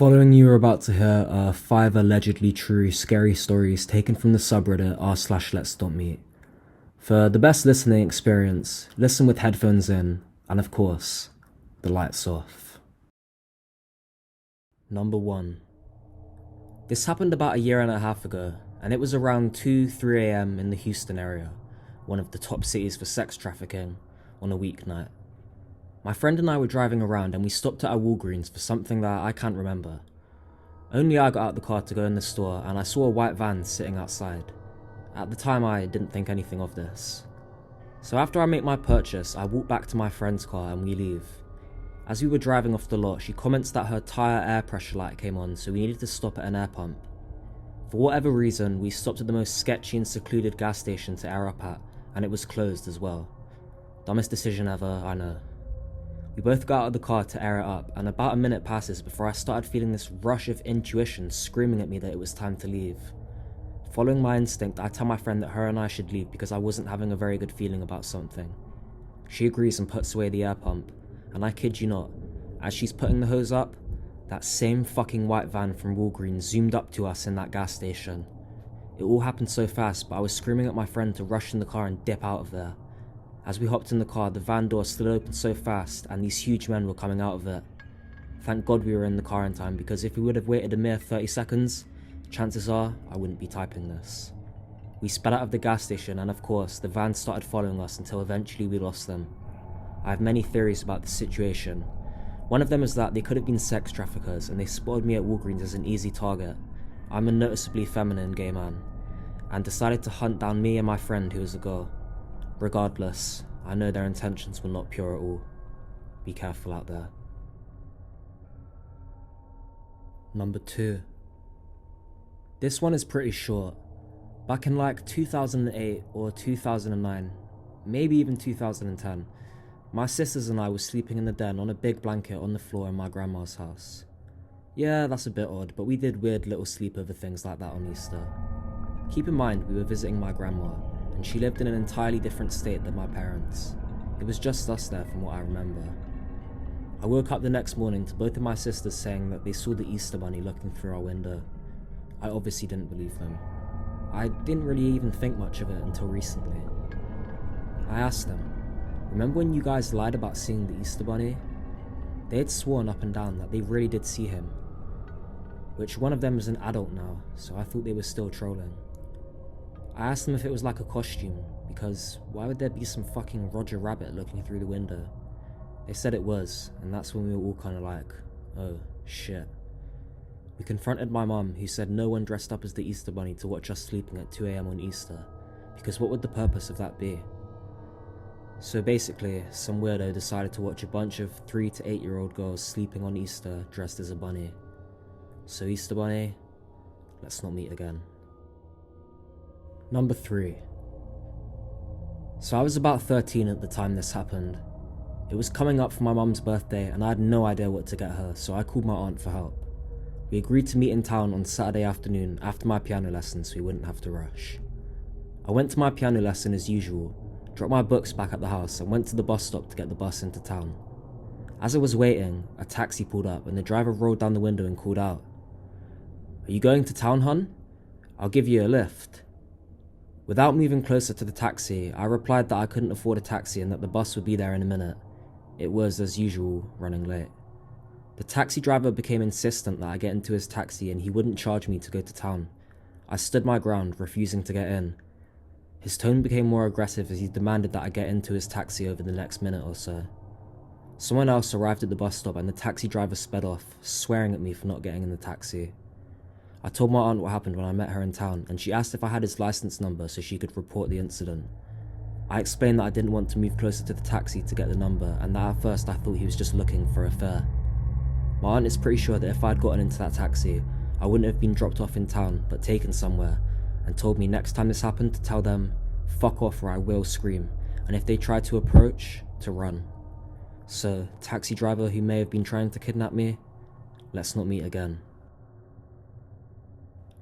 Following, you are about to hear 5 allegedly true scary stories taken from the subreddit r/LetsNotMeet. For the best listening experience, listen with headphones in, and of course, the lights off. Number 1. This happened about a year and a half ago, and it was around 2-3 a.m. in the Houston area, one of the top cities for sex trafficking, on a weeknight. My friend and I were driving around and we stopped at a Walgreens for something that I can't remember. Only I got out the car to go in the store and I saw a white van sitting outside. At the time I didn't think anything of this. So after I make my purchase, I walk back to my friend's car and we leave. As we were driving off the lot, she comments that her tyre air pressure light came on, so we needed to stop at an air pump. For whatever reason, we stopped at the most sketchy and secluded gas station to air up at, and it was closed as well. Dumbest decision ever, I know. We both got out of the car to air it up, and about a minute passes before I started feeling this rush of intuition screaming at me that it was time to leave. Following my instinct, I tell my friend that her and I should leave because I wasn't having a very good feeling about something. She agrees and puts away the air pump, and I kid you not, as she's putting the hose up, that same fucking white van from Walgreens zoomed up to us in that gas station. It all happened so fast, but I was screaming at my friend to rush in the car and dip out of there. As we hopped in the car, the van door slid open so fast and these huge men were coming out of it. Thank God we were in the car in time, because if we would have waited a mere 30 seconds, chances are I wouldn't be typing this. We sped out of the gas station and of course the van started following us until eventually we lost them. I have many theories about the situation. One of them is that they could have been sex traffickers and they spotted me at Walgreens as an easy target. I'm a noticeably feminine gay man, and decided to hunt down me and my friend who was a girl. Regardless, I know their intentions were not pure at all. Be careful out there. Number 2. This one is pretty short. Back in like 2008 or 2009, maybe even 2010, my sisters and I were sleeping in the den on a big blanket on the floor in my grandma's house. Yeah, that's a bit odd, but we did weird little sleepover things like that on Easter. Keep in mind, we were visiting my grandma, and she lived in an entirely different state than my parents. It was just us there from what I remember. I woke up the next morning to both of my sisters saying that they saw the Easter bunny looking through our window. I obviously didn't believe them. I didn't really even think much of it until recently. I asked them, remember when you guys lied about seeing the Easter bunny? They had sworn up and down that they really did see him, which one of them is an adult now, so I thought they were still trolling. I asked them if it was like a costume, because why would there be some fucking Roger Rabbit looking through the window? They said it was, and that's when we were all kinda like, oh shit. We confronted my mum, who said no one dressed up as the Easter bunny to watch us sleeping at 2 a.m. on Easter, because what would the purpose of that be? So basically, some weirdo decided to watch a bunch of 3 to 8-year-old girls sleeping on Easter dressed as a bunny. So Easter bunny, let's not meet again. Number 3. So I was about 13 at the time this happened. It was coming up for my mum's birthday and I had no idea what to get her, so I called my aunt for help. We agreed to meet in town on Saturday afternoon after my piano lesson so we wouldn't have to rush. I went to my piano lesson as usual, dropped my books back at the house and went to the bus stop to get the bus into town. As I was waiting, a taxi pulled up and the driver rolled down the window and called out, "Are you going to town, hun? I'll give you a lift." Without moving closer to the taxi, I replied that I couldn't afford a taxi and that the bus would be there in a minute. It was, as usual, running late. The taxi driver became insistent that I get into his taxi and he wouldn't charge me to go to town. I stood my ground, refusing to get in. His tone became more aggressive as he demanded that I get into his taxi over the next minute or so. Someone else arrived at the bus stop and the taxi driver sped off, swearing at me for not getting in the taxi. I told my aunt what happened when I met her in town, and she asked if I had his license number so she could report the incident. I explained that I didn't want to move closer to the taxi to get the number, and that at first I thought he was just looking for a fare. My aunt is pretty sure that if I'd gotten into that taxi, I wouldn't have been dropped off in town, but taken somewhere, and told me next time this happened to tell them, fuck off or I will scream, and if they tried to approach, to run. So, taxi driver who may have been trying to kidnap me, let's not meet again.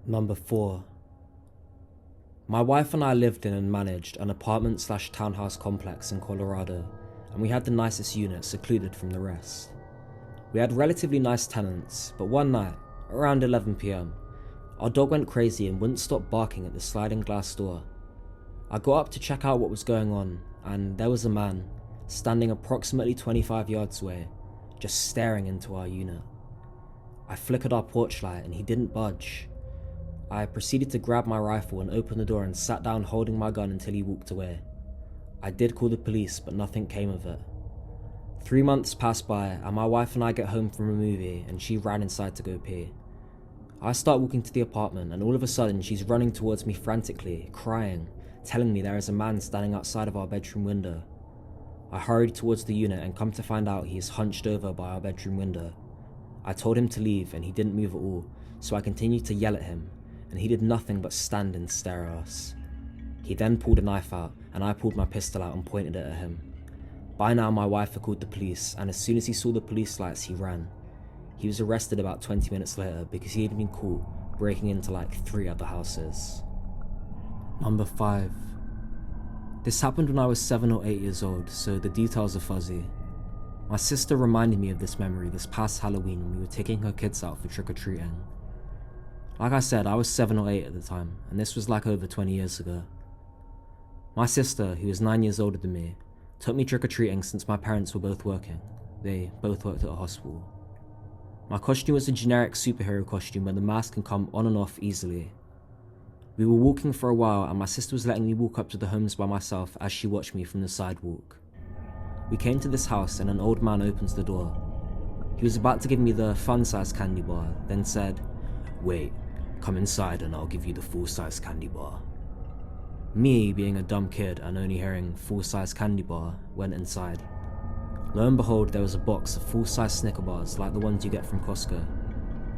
Number 4. My wife and I lived in and managed an apartment/townhouse complex in Colorado, and we had the nicest unit secluded from the rest. We had relatively nice tenants, but one night, around 11 PM, our dog went crazy and wouldn't stop barking at the sliding glass door. I got up to check out what was going on, and there was a man, standing approximately 25 yards away, just staring into our unit. I flickered our porch light and he didn't budge. I proceeded to grab my rifle and open the door and sat down holding my gun until he walked away. I did call the police, but nothing came of it. 3 months passed by and my wife and I get home from a movie and she ran inside to go pee. I start walking to the apartment and all of a sudden she's running towards me frantically, crying, telling me there is a man standing outside of our bedroom window. I hurried towards the unit and come to find out he is hunched over by our bedroom window. I told him to leave and he didn't move at all, so I continued to yell at him, and he did nothing but stand and stare at us. He then pulled a knife out and I pulled my pistol out and pointed it at him. By now my wife had called the police, and as soon as he saw the police lights he ran. He was arrested about 20 minutes later because he had been caught breaking into like 3 other houses. Number 5. This happened when I was 7 or 8 years old, so the details are fuzzy. My sister reminded me of this memory this past Halloween when we were taking her kids out for trick-or-treating. Like I said, I was 7 or 8 at the time, and this was like over 20 years ago. My sister, who is 9 years older than me, took me trick-or-treating since my parents were both working. They both worked at a hospital. My costume was a generic superhero costume where the mask can come on and off easily. We were walking for a while and my sister was letting me walk up to the homes by myself as she watched me from the sidewalk. We came to this house and an old man opens the door. He was about to give me the fun-size candy bar, then said, "Wait, come inside and I'll give you the full-size candy bar." Me, being a dumb kid and only hearing full-size candy bar, went inside. Lo and behold, there was a box of full-size Snicker bars like the ones you get from Costco.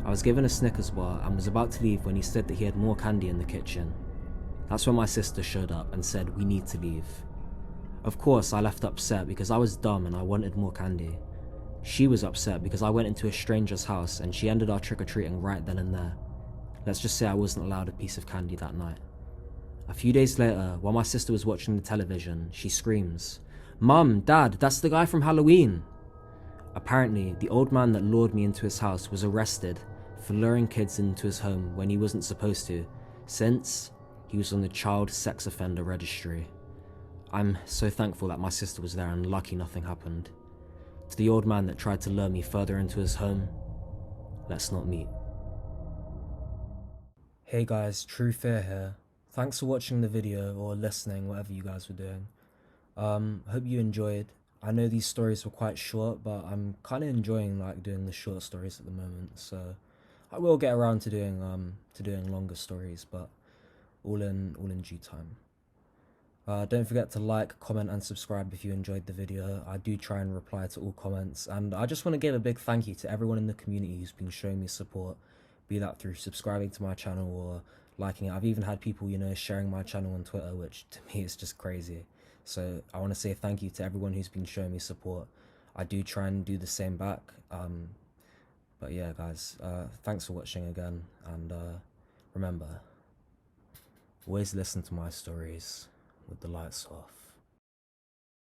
I was given a Snickers bar and was about to leave when he said that he had more candy in the kitchen. That's when my sister showed up and said we need to leave. Of course, I left upset because I was dumb and I wanted more candy. She was upset because I went into a stranger's house and she ended our trick-or-treating right then and there. Let's just say I wasn't allowed a piece of candy that night. A few days later, while my sister was watching the television, she screams, "Mum, Dad, that's the guy from Halloween!" Apparently, the old man that lured me into his house was arrested for luring kids into his home when he wasn't supposed to, since he was on the child sex offender registry. I'm so thankful that my sister was there and lucky nothing happened. To the old man that tried to lure me further into his home, let's not meet. Hey guys, True Fear here. Thanks for watching the video or listening, whatever you guys were doing. Hope you enjoyed. I know these stories were quite short, but I'm kind of enjoying like doing the short stories at the moment, so I will get around to doing longer stories, but all in due time. Don't forget to like, comment and subscribe if you enjoyed the video. I do try and reply to all comments, and I just want to give a big thank you to everyone in the community who's been showing me support, be that through subscribing to my channel or liking it. I've even had people, sharing my channel on Twitter, which to me is just crazy. So I want to say thank you to everyone who's been showing me support. I do try and do the same back. But yeah, guys, thanks for watching again, and remember, always listen to my stories with the lights off.